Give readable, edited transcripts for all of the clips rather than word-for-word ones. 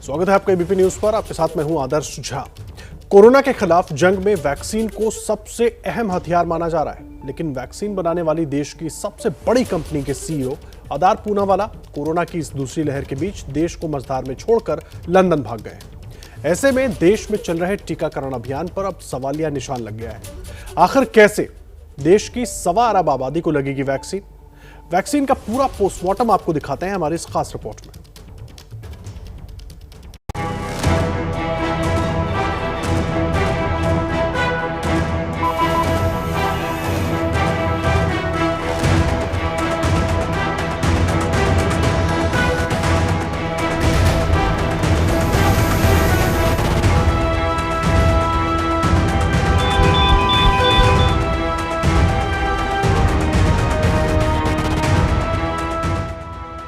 स्वागत है आपका एबीपी न्यूज पर। आपके साथ मैं हूं आदर्श झा। कोरोना के खिलाफ जंग में वैक्सीन को सबसे अहम हथियार माना जा रहा है, लेकिन वैक्सीन बनाने वाली देश की सबसे बड़ी कंपनी के सीईओ अदार पूनावाला कोरोना की इस दूसरी लहर के बीच देश को मझधार में छोड़कर लंदन भाग गए। ऐसे में देश में चल रहे टीकाकरण अभियान पर अब सवालिया निशान लग गया है। आखिर कैसे देश की 1.25 अरब आबादी को लगेगी वैक्सीन का पूरा पोस्टमार्टम आपको दिखाते हैं हमारी इस खास रिपोर्ट में।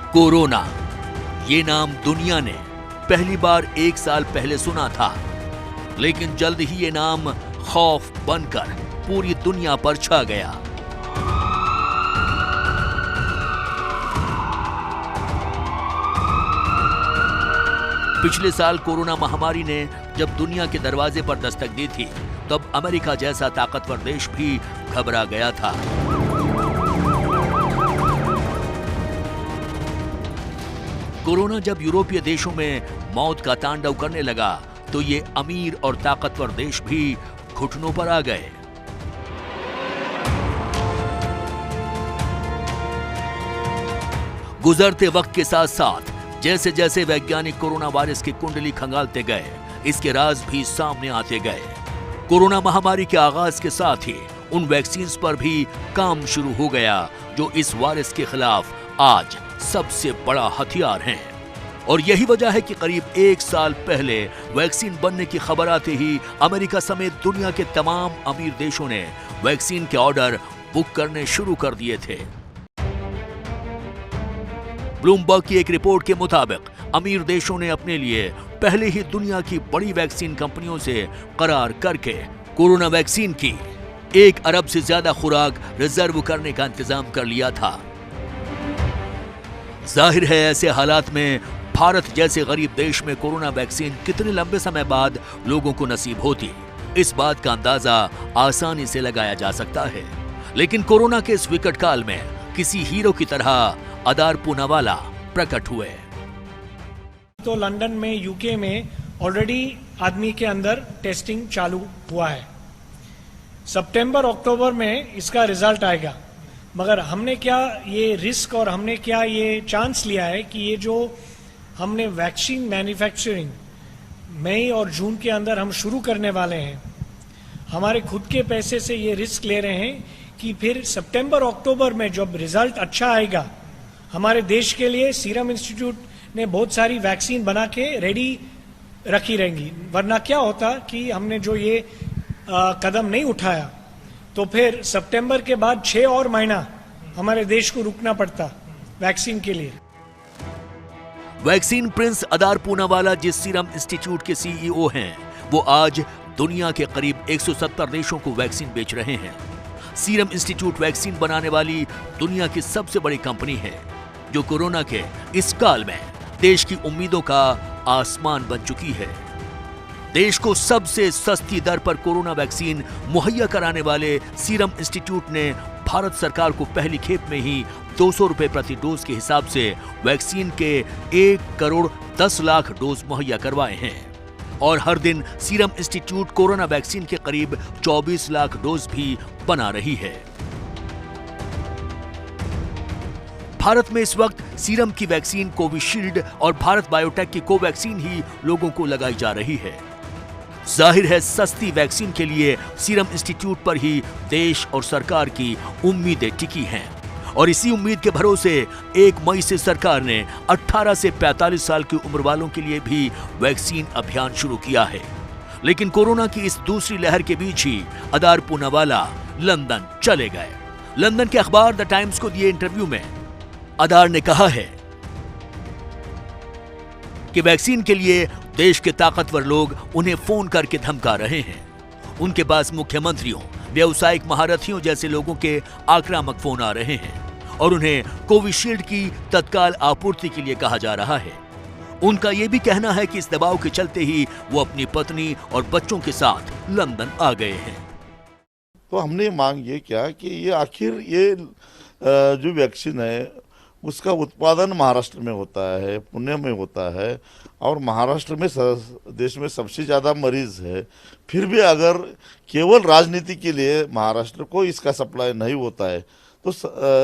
कोरोना, ये नाम दुनिया ने पहली बार 1 साल पहले सुना था, लेकिन जल्द ही ये नाम खौफ बनकर पूरी दुनिया पर छा गया। पिछले साल कोरोना महामारी ने जब दुनिया के दरवाजे पर दस्तक दी थी, तब अमेरिका जैसा ताकतवर देश भी घबरा गया था। कोरोना जब यूरोपीय देशों में मौत का तांडव करने लगा, तो ये अमीर और ताकतवर देश भी घुटनों पर आ गए। गुजरते वक्त के साथ साथ जैसे जैसे वैज्ञानिक कोरोना वायरस की कुंडली खंगालते गए, इसके राज भी सामने आते गए। कोरोना महामारी के आगाज के साथ ही उन वैक्सीन पर भी काम शुरू हो गया जो इस वायरस के खिलाफ आज सबसे बड़ा हथियार हैं। और यही वजह है कि करीब 1 साल पहले वैक्सीन बनने की खबर आते ही अमेरिका समेत दुनिया के तमाम अमीर देशों ने वैक्सीन के ऑर्डर बुक करने शुरू कर दिए थे। ब्लूमबर्ग की एक रिपोर्ट के मुताबिक अमीर देशों ने अपने लिए पहले ही दुनिया की बड़ी वैक्सीन कंपनियों से करार करके कोरोना वैक्सीन की 1 अरब से ज्यादा खुराक रिजर्व करने का इंतजाम कर लिया था। जाहिर है ऐसे हालात में भारत जैसे गरीब देश में कोरोना वैक्सीन कितने लंबे समय बाद लोगों को नसीब होती, इस बात का अंदाजा आसानी से लगाया जा सकता है। लेकिन कोरोना के इस विकट काल में किसी हीरो की तरह अदार पूनावाला प्रकट हुए। तो लंदन में, यूके में ऑलरेडी आदमी के अंदर टेस्टिंग चालू हुआ है। सितंबर अक्टूबर में इसका रिजल्ट आएगा, मगर हमने क्या ये रिस्क और हमने क्या ये चांस लिया है कि ये जो हमने वैक्सीन मैन्युफैक्चरिंग मई और जून के अंदर हम शुरू करने वाले हैं, हमारे खुद के पैसे से ये रिस्क ले रहे हैं कि फिर सितंबर अक्टूबर में जब रिजल्ट अच्छा आएगा, हमारे देश के लिए सीरम इंस्टीट्यूट ने बहुत सारी वैक्सीन बना के रेडी रखी रहेंगी। वरना क्या होता कि हमने जो ये कदम नहीं उठाया तो फिर सितंबर के बाद 6 और महीना हमारे देश को रुकना पड़ता वैक्सीन के लिए। वैक्सीन प्रिंस अदार पूनावाला जिस सीरम इंस्टीट्यूट के सीईओ हैं, वो आज दुनिया के करीब 170 देशों को वैक्सीन बेच रहे हैं। सीरम इंस्टीट्यूट वैक्सीन बनाने वाली दुनिया की सबसे बड़ी कंपनी है, जो कोरोना के इस काल में देश की उम्मीदों का आसमान बन चुकी है। देश को सबसे सस्ती दर पर कोरोना वैक्सीन मुहैया कराने वाले सीरम इंस्टीट्यूट ने भारत सरकार को पहली खेप में ही 200 रुपए प्रति डोज के हिसाब से वैक्सीन के 1 करोड़ 10 लाख डोज मुहैया करवाए हैं। और हर दिन सीरम इंस्टीट्यूट कोरोना वैक्सीन के करीब 24 लाख डोज भी बना रही है। भारत में इस वक्त सीरम की वैक्सीन कोविशील्ड और भारत बायोटेक की कोवैक्सीन ही लोगों को लगाई जा रही है। जाहिर है सस्ती वैक्सीन के लिए सीरम इंस्टीट्यूट पर ही देश और सरकार की उम्मीदें टिकी हैं। और इसी उम्मीद के भरोसे 1 मई से सरकार ने 18 से 45 साल की उम्र वालों के लिए भी वैक्सीन अभियान शुरू किया है। लेकिन कोरोना की इस दूसरी लहर के बीच ही अदार पूनावाला लंदन चले गए। लंदन के अखबार द टाइम्स को दिए इंटरव्यू में अदार ने कहा है कि वैक्सीन के लिए देश के ताकतवर लोग उन्हें फोन करके धमका रहे हैं। उनके पास मुख्यमंत्रियों, व्यावसायिक महारथियों जैसे लोगों के आक्रामक फोन आ रहे हैं और उन्हें कोविशील्ड की तत्काल आपूर्ति के लिए कहा जा रहा है। उनका ये भी कहना है कि इस दबाव के चलते ही वो अपनी पत्नी और बच्चों के साथ लंदन आ गए हैं। तो हमने मांग ये किया कि ये आखिर ये जो वैक्सीन है उसका उत्पादन महाराष्ट्र में होता है, पुणे में होता है, और महाराष्ट्र में देश में सबसे ज़्यादा मरीज है। फिर भी अगर केवल राजनीति के लिए महाराष्ट्र को इसका सप्लाई नहीं होता है तो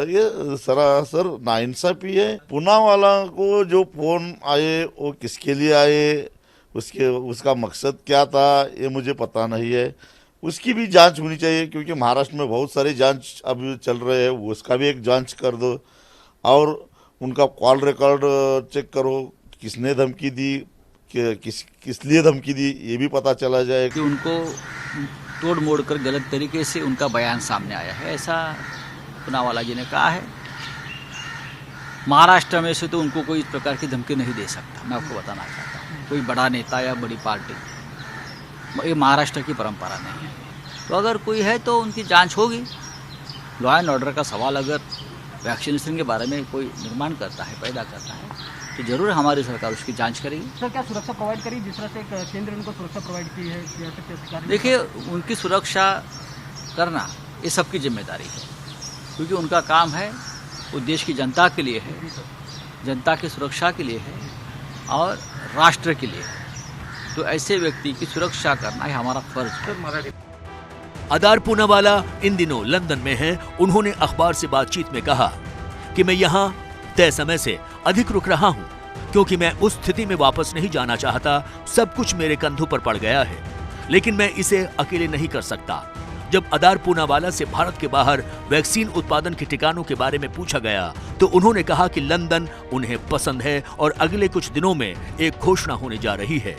ये सरासर नाइंसाफी है। पूनावाला को जो फोन आए वो किसके लिए आए, उसका मकसद क्या था ये मुझे पता नहीं है। उसकी भी जांच होनी चाहिए, क्योंकि महाराष्ट्र में बहुत सारे जांच अभी चल रहे हैं, उसका भी एक जांच कर दो। और उनका कॉल रिकॉर्ड चेक करो, किसने धमकी दी, किस लिए धमकी दी, ये भी पता चला जाए। कि उनको तोड़ मोड़ कर गलत तरीके से उनका बयान सामने आया है, ऐसा पूनावाला जी ने कहा है। महाराष्ट्र में से तो उनको कोई इस प्रकार की धमकी नहीं दे सकता, मैं आपको बताना चाहता हूँ। कोई बड़ा नेता या बड़ी पार्टी, ये महाराष्ट्र की परंपरा नहीं है। तो अगर कोई है तो उनकी जांच होगी। लॉ एंड ऑर्डर का सवाल अगर वैक्सीनेशन के बारे में कोई निर्माण करता है, पैदा करता है, तो जरूर हमारी सरकार उसकी जांच करेगी। सर, क्या सुरक्षा प्रोवाइड करी जिस तरह से केंद्र उनको सुरक्षा प्रोवाइड की है? देखिए, उनकी सुरक्षा करना ये सबकी जिम्मेदारी है, क्योंकि उनका काम है, वो देश की जनता के लिए है, जनता की सुरक्षा के लिए है और राष्ट्र के लिए है। तो ऐसे व्यक्ति की सुरक्षा करना ही हमारा फर्ज है। अदार पूनावाला इन दिनों लंदन में हैं। उन्होंने अखबार से बातचीत में कहा कि मैं यहाँ तय समय से अधिक रुक रहा हूँ, क्योंकि मैं उस स्थिति में वापस नहीं जाना चाहता। सब कुछ मेरे कंधों पर पड़ गया है, लेकिन मैं इसे अकेले नहीं कर सकता। जब अदार पूनावाला से भारत के बाहर वैक्सीन उत्पादन के ठिकानों के बारे में पूछा गया तो उन्होंने कहा कि लंदन उन्हें पसंद है और अगले कुछ दिनों में एक घोषणा होने जा रही है।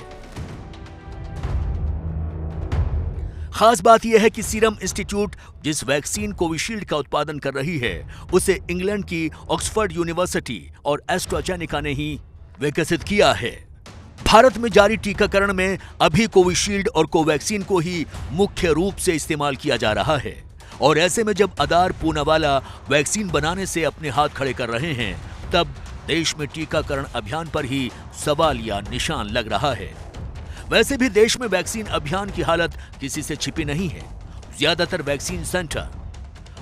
खास बात यह है कि सीरम इंस्टीट्यूट जिस वैक्सीन कोविशील्ड का उत्पादन कर रही है उसे इंग्लैंड की ऑक्सफोर्ड यूनिवर्सिटी और एस्ट्राजेनेका ने ही विकसित किया है। भारत में जारी टीकाकरण में अभी कोविशील्ड और कोवैक्सीन को ही मुख्य रूप से इस्तेमाल किया जा रहा है, और ऐसे में जब अदार पूनावाला वैक्सीन बनाने से अपने हाथ खड़े कर रहे हैं तब देश में टीकाकरण अभियान पर ही सवाल या निशान लग रहा है। वैसे भी देश में वैक्सीन अभियान की हालत किसी से छिपी नहीं है। ज्यादातर वैक्सीन सेंटर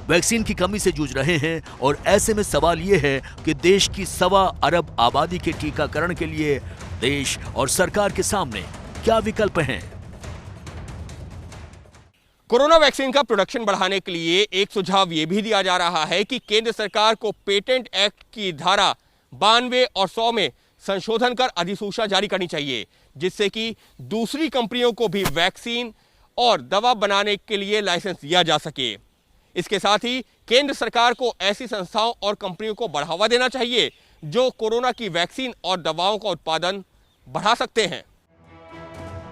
वैक्सीन की कमी से जूझ रहे हैं, और ऐसे में सवाल यह है कि देश की 1.25 अरब आबादी के टीकाकरण के लिए देश और सरकार के सामने क्या विकल्प हैं? कोरोना वैक्सीन का प्रोडक्शन बढ़ाने के लिए एक सुझाव यह भी दिया जा रहा है कि केंद्र सरकार को पेटेंट एक्ट की धारा 92 और 100 में संशोधन कर अधिसूचना जारी करनी चाहिए, जिससे कि दूसरी कंपनियों को भी वैक्सीन और दवा बनाने के लिए लाइसेंस दिया जा सके। इसके साथ ही केंद्र सरकार को ऐसी संस्थाओं और कंपनियों को बढ़ावा देना चाहिए जो कोरोना की वैक्सीन और दवाओं का उत्पादन बढ़ा सकते हैं।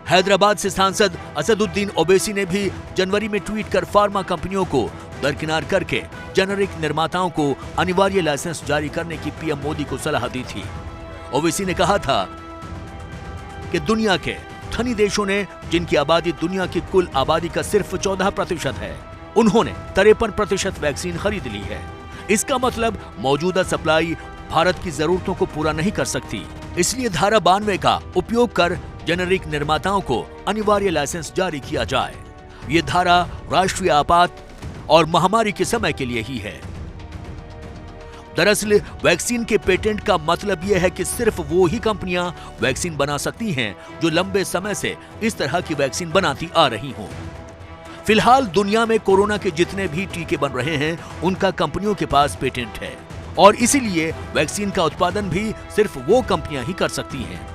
हैदराबाद से सांसद असदुद्दीन ओवैसी ने भी जनवरी में ट्वीट कर फार्मा कंपनियों को दरकिनार करके जेनेरिक निर्माताओं को अनिवार्य लाइसेंस जारी करने की पीएम मोदी को सलाह दी थी। ओवैसी ने कहा था कि दुनिया के धनी देशों ने, जिनकी आबादी दुनिया की कुल आबादी का सिर्फ 14% है, उन्होंने 53% वैक्सीन खरीद ली है। इसका मतलब मौजूदा सप्लाई भारत की जरूरतों को पूरा नहीं कर सकती। इसलिए धारा 92 का उपयोग कर जेनेरिक निर्माताओं को अनिवार्य लाइसेंस जारी किया जाए। ये धारा राष्ट्रीय आपात और महामारी के समय के लिए ही है। दरअसल वैक्सीन के पेटेंट का मतलब यह है कि सिर्फ वो ही कंपनियां वैक्सीन बना सकती हैं जो लंबे समय से इस तरह की वैक्सीन बनाती आ रही हों। फिलहाल दुनिया में कोरोना के जितने भी टीके बन रहे हैं उनका कंपनियों के पास पेटेंट है, और इसीलिए वैक्सीन का उत्पादन भी सिर्फ वो कंपनियां ही कर सकती हैं।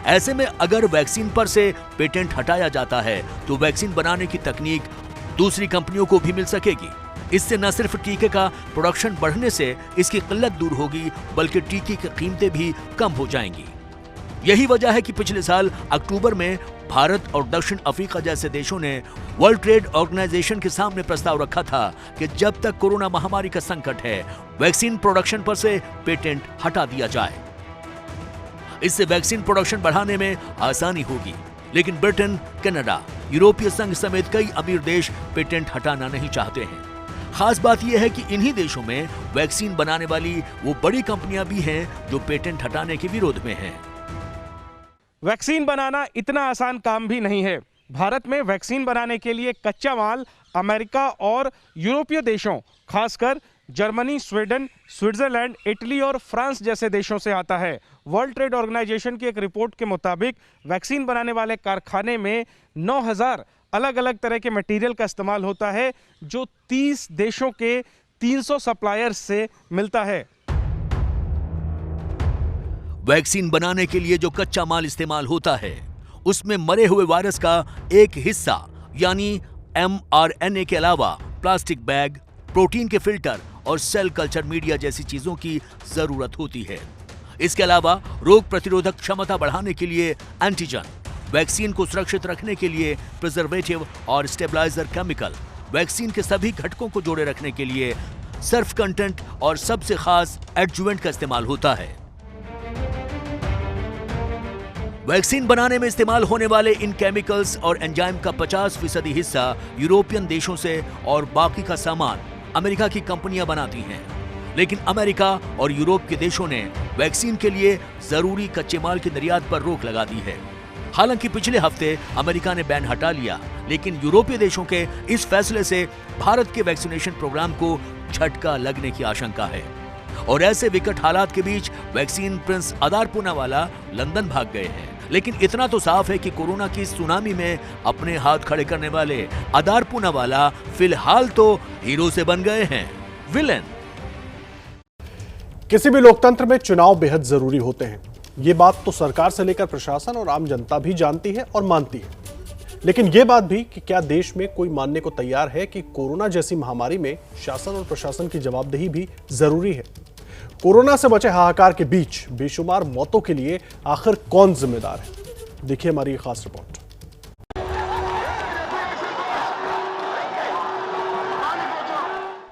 ऐसे में अगर वैक्सीन पर से पेटेंट हटाया जाता है तो वैक्सीन बनाने की तकनीक दूसरी कंपनियों को भी मिल सकेगी। इससे न सिर्फ टीके का प्रोडक्शन बढ़ने से इसकी किल्लत दूर होगी, बल्कि टीके की कीमतें भी कम हो जाएंगी। यही वजह है कि पिछले साल अक्टूबर में भारत और दक्षिण अफ्रीका जैसे देशों ने वर्ल्ड ट्रेड ऑर्गेनाइजेशन के सामने प्रस्ताव रखा था कि जब तक कोरोना महामारी का संकट है, वैक्सीन प्रोडक्शन पर से पेटेंट हटा दिया जाए। इससे वैक्सीन प्रोडक्शन बढ़ाने में आसानी होगी। लेकिन ब्रिटेन, कनाडा, यूरोपीय संघ समेत कई अमीर देश पेटेंट हटाना नहीं चाहते हैं। खास बात यह है कि इन्हीं देशों में वैक्सीन बनाने वाली वो बड़ी कंपनियां भी हैं जो पेटेंट हटाने के विरोध में हैं। वैक्सीन बनाना इतना आसान काम भी नहीं है। भारत में वैक्सीन बनाने के लिए कच्चा माल अमेरिका और यूरोपीय देशों, खासकर जर्मनी, स्वीडन, स्विट्जरलैंड, इटली और फ्रांस जैसे देशों से आता है। वर्ल्ड ट्रेड ऑर्गेनाइजेशन की एक रिपोर्ट के मुताबिक वैक्सीन बनाने वाले कारखाने में 9000 अलग अलग तरह के मटेरियल का इस्तेमाल होता है, जो 30 देशों के 300 सप्लायर्स से मिलता है। वैक्सीन बनाने के लिए जो कच्चा माल इस्तेमाल होता है, उसमें मरे हुए वायरस का एक हिस्सा यानी mRNA के अलावा प्लास्टिक बैग, प्रोटीन के फिल्टर और सेल कल्चर मीडिया जैसी चीजों की जरूरत होती है। इसके अलावा रोग प्रतिरोधक क्षमता बढ़ाने के लिए एंटीजन, वैक्सीन को सुरक्षित रखने के लिए प्रिजर्वेटिव और स्टेबलाइजर केमिकल, वैक्सीन के सभी घटकों को जोड़े रखने के लिए सर्फ कंटेंट और सबसे खास एडजुवेंट का इस्तेमाल होता है। वैक्सीन बनाने में इस्तेमाल होने वाले इन केमिकल्स और एंजाइम का 50% हिस्सा यूरोपियन देशों से और बाकी का सामान अमेरिका की कंपनियां बनाती हैं। लेकिन अमेरिका और यूरोप के देशों ने वैक्सीन के लिए जरूरी कच्चे माल के निर्यात पर रोक लगा दी है। हालांकि पिछले हफ्ते अमेरिका ने बैन हटा लिया, लेकिन यूरोपीय देशों के इस फैसले से भारत के वैक्सीनेशन प्रोग्राम को झटका लगने की आशंका है। और ऐसे विकट हालात के बीच vaccine Prince Adar Poonawalla London भाग गए हैं। लेकिन इतना तो साफ है कि कोरोना की सुनामी में अपने हाथ खड़े करने वाले अदार पूनावाला फिलहाल तो हीरो से बन गए हैं विलेन। किसी भी लोकतंत्र में चुनाव बेहद जरूरी होते हैं। ये बात तो सरकार से लेकर प्रशासन और आम जनता भी जानती है और मानती है। लेकिन यह बात भी कि क्या देश में कोई मानने को तैयार है कि कोरोना जैसी महामारी में शासन और प्रशासन की जवाबदेही भी जरूरी है। कोरोना से बचे हाहाकार के बीच बेशुमार मौतों के लिए आखिर कौन जिम्मेदार है? देखिए हमारी ये खास रिपोर्ट।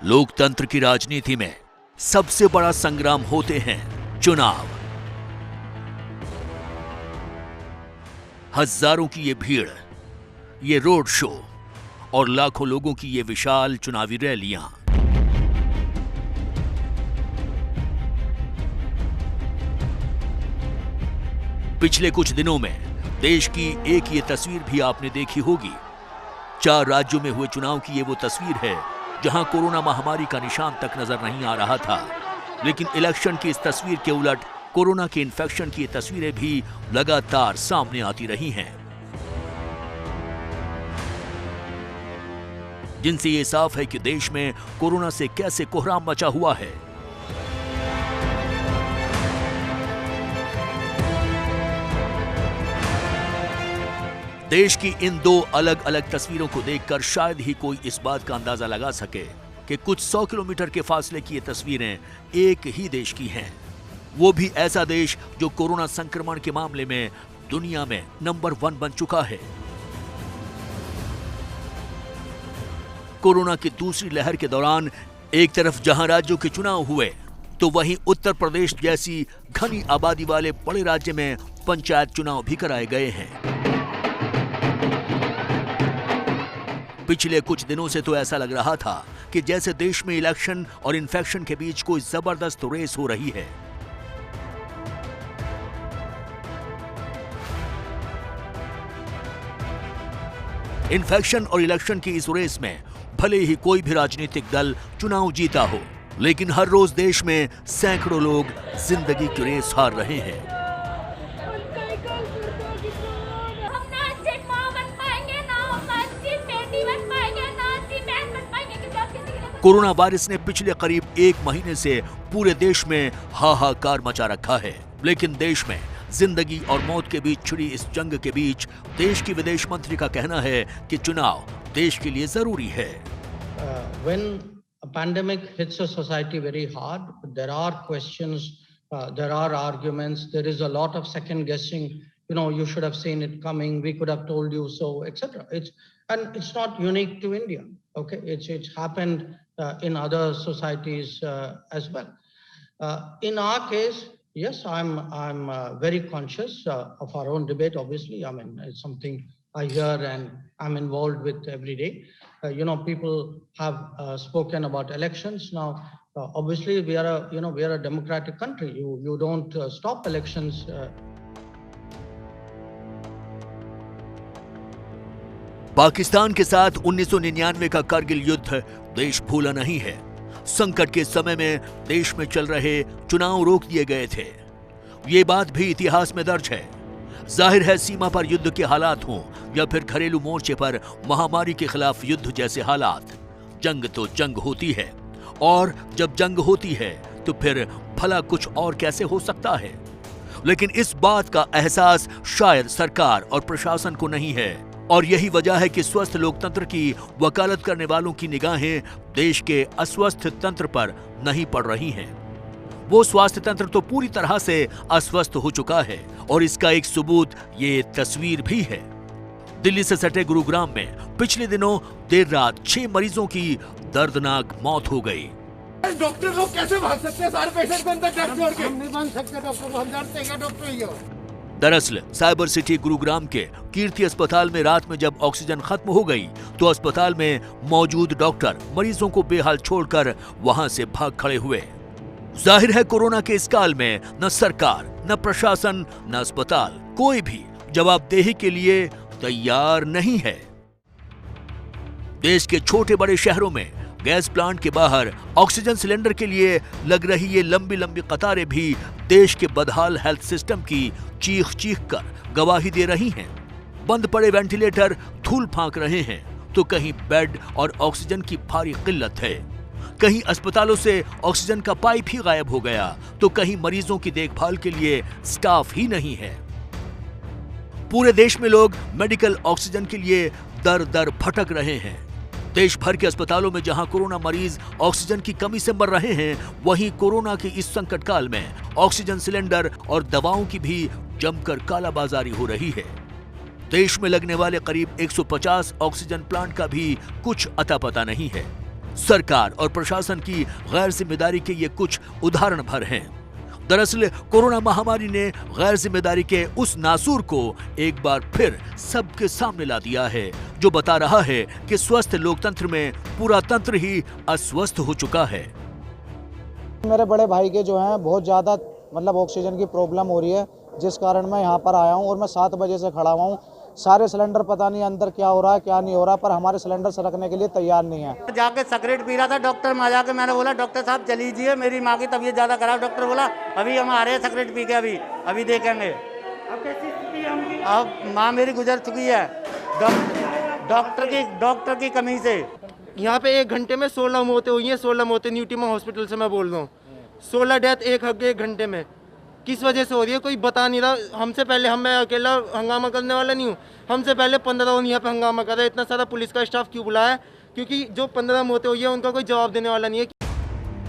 लोकतंत्र की राजनीति में सबसे बड़ा संग्राम होते हैं चुनाव। हजारों की ये भीड़, ये रोड शो और लाखों लोगों की ये विशाल चुनावी रैलियां। पिछले कुछ दिनों में देश की एक ये तस्वीर भी आपने देखी होगी। 4 राज्यों में हुए चुनाव की ये वो तस्वीर है जहां कोरोना महामारी का निशान तक नजर नहीं आ रहा था। लेकिन इलेक्शन की इस तस्वीर के उलट कोरोना के इन्फेक्शन की तस्वीरें भी लगातार सामने आती रही हैं, जिनसे ये साफ है कि देश में कोरोना से कैसे कोहराम मचा हुआ है। देश की इन 2 अलग अलग तस्वीरों को देखकर शायद ही कोई इस बात का अंदाजा लगा सके कि कुछ 100 किलोमीटर के फासले की ये तस्वीरें एक ही देश की हैं। वो भी ऐसा देश जो कोरोना संक्रमण के मामले में दुनिया में नंबर 1 बन चुका है। कोरोना की दूसरी लहर के दौरान एक तरफ जहां राज्यों के चुनाव हुए, तो वहीं उत्तर प्रदेश जैसी घनी आबादी वाले बड़े राज्य में पंचायत चुनाव भी कराए गए हैं। पिछले कुछ दिनों से तो ऐसा लग रहा था कि जैसे देश में इलेक्शन और इन्फेक्शन के बीच कोई जबरदस्त रेस हो रही है। इन्फेक्शन और इलेक्शन की इस रेस में भले ही कोई भी राजनीतिक दल चुनाव जीता हो, लेकिन हर रोज देश में सैकड़ों लोग जिंदगी की रेस हार रहे हैं। कोरोना वायरस ने पिछले करीब 1 महीने से पूरे देश में हाहाकार मचा रखा है। लेकिन देश में जिंदगी और मौत के बीच छिड़ी इस जंग के बीच देश की विदेश मंत्री का कहना है कि चुनाव देश के लिए जरूरी है। When a pandemic hits a society very hard, there are questions, there are arguments, there is a lot of second guessing. You know, you should have seen it coming. We could have told you so, etc. It's not unique to India. Okay, it's happened in other societies as well. In our case, yes, I'm very conscious of our own debate. Obviously, I mean it's something I hear and I'm involved with every day. You know, people have spoken about elections. Now, obviously, we are a democratic country. You don't stop elections. Pakistan के साथ 1999 का कारगिल युद्ध देश भूला नहीं है। संकट के समय में देश में चल रहे चुनाव रोक दिए गए थे। ये बात भी इतिहास में दर्ज है। जाहिर है सीमा पर युद्ध के हालात हों या फिर घरेलू मोर्चे पर महामारी के खिलाफ युद्ध जैसे हालात, जंग तो जंग होती है, और जब जंग होती है तो फिर भला कुछ और कैसे हो सकता है। लेकिन इस बात का एहसास शायद सरकार और प्रशासन को नहीं है, और यही वजह है कि स्वस्थ लोकतंत्र की वकालत करने वालों की निगाहें देश के अस्वस्थ तंत्र पर नहीं पड़ रही हैं। वो स्वास्थ्य तंत्र तो पूरी तरह से अस्वस्थ हो चुका है, और इसका एक सबूत ये तस्वीर भी है। दिल्ली से सटे गुरुग्राम में पिछले दिनों देर रात 6 मरीजों की दर्दनाक मौत हो गई। डॉक्टर लोग कैसे भाग सकते हैं? सारे पेशेंट को अंदर छोड़ के हम नहीं बांध सकते डॉक्टर को, हम जानते हैं डॉक्टर ही हो। दरअसल साइबर सिटी गुरुग्राम के कीर्ति अस्पताल में रात में जब ऑक्सीजन खत्म हो गई तो अस्पताल में मौजूद डॉक्टर मरीजों को बेहाल छोड़कर वहां से भाग खड़े हुए। जाहिर है कोरोना के इस काल में न सरकार, न प्रशासन, न अस्पताल कोई भी जवाबदेही के लिए तैयार नहीं है। देश के छोटे बड़े शहरों में गैस प्लांट के बाहर ऑक्सीजन सिलेंडर के लिए लग रही ये लंबी लंबी कतारें भी देश के बदहाल हेल्थ सिस्टम की चीख चीख कर गवाही दे रही हैं। बंद पड़े वेंटिलेटर धूल फांक रहे हैं, तो कहीं बेड और ऑक्सीजन की भारी किल्लत है, कहीं अस्पतालों से ऑक्सीजन का पाइप ही गायब हो गया, तो कहीं मरीजों की देखभाल के लिए स्टाफ ही नहीं है। पूरे देश में लोग मेडिकल ऑक्सीजन के लिए दर दर भटक रहे हैं। देश भर के अस्पतालों में जहां कोरोना मरीज ऑक्सीजन की कमी से मर रहे हैं, वहीं कोरोना के इस संकट काल में ऑक्सीजन सिलेंडर और दवाओं की भी जमकर कालाबाजारी हो रही है। देश में लगने वाले करीब 150 ऑक्सीजन प्लांट का भी कुछ अता पता नहीं है। सरकार और प्रशासन की गैर जिम्मेदारी के ये कुछ उदाहरण भर हैं। दरअसल कोरोना महामारी ने गैर जिम्मेदारी के उस नासूर को एक बार फिर सबके सामने ला दिया है, जो बता रहा है कि स्वस्थ लोकतंत्र में पूरा तंत्र ही अस्वस्थ हो चुका है। मेरे बड़े भाई के जो हैं बहुत ज़्यादा ऑक्सीजन की प्रॉब्लम हो रही है, जिस कारण मैं यहाँ पर आया हूँ और मैं 7 बजे से खड़ा हुआ हूँ। सारे सिलेंडर पता नहीं अंदर क्या हो रहा है क्या नहीं हो रहा, पर हमारे सिलेंडर सरकने के लिए तैयार नहीं है। जाके सिगरेट पी रहा था, डॉक्टर में जाके मैंने बोला डॉक्टर साहब चलीजिए, मेरी माँ की तबीयत ज़्यादा खराब। डॉक्टर बोला अभी हम आ रहे हैं सिगरेट पी के, अभी देखेंगे। अब कैसी स्थिति है उनकी? अब माँ मेरी गुजर चुकी है डॉक्टर की कमी से। यहाँ पे 1 घंटे में 16 मौतें हुई हैं। 16 मौतें न्यूटीमा हॉस्पिटल से मैं बोल रहा हूँ। 16 डेथ एक घंटे में। किस वजह से हो रही है कोई बता नहीं रहा। हमसे पहले मैं अकेला हंगामा करने वाला नहीं हूँ, हमसे पहले 15 यहाँ पे हंगामा कर रहा है। इतना सारा पुलिस का स्टाफ क्यों बुलाया? क्योंकि जो 15 मौतें हुई है उनका कोई जवाब देने वाला नहीं है।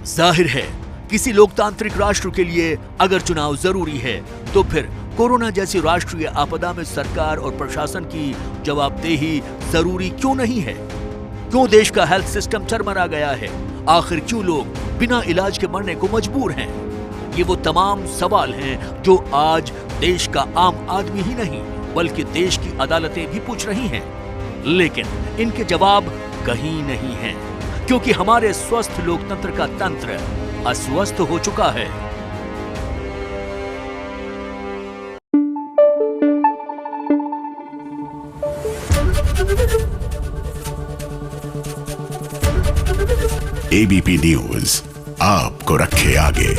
जाहिर है किसी लोकतांत्रिक राष्ट्र के लिए अगर चुनाव जरूरी है तो फिर कोरोना जैसी राष्ट्रीय आपदा में सरकार और प्रशासन की जवाबदेही जरूरी क्यों नहीं है? क्यों देश का हेल्थ सिस्टम चरमरा गया है? आखिर क्यों लोग बिना इलाज के मरने को मजबूर हैं? ये वो तमाम सवाल हैं जो आज देश का आम आदमी ही नहीं बल्कि देश की अदालतें भी पूछ रही हैं। लेकिन इनके जवाब कहीं नहीं हैं, क्योंकि हमारे स्वस्थ लोकतंत्र का तंत्र अस्वस्थ हो चुका है। एबीपी न्यूज आपको रखे आगे।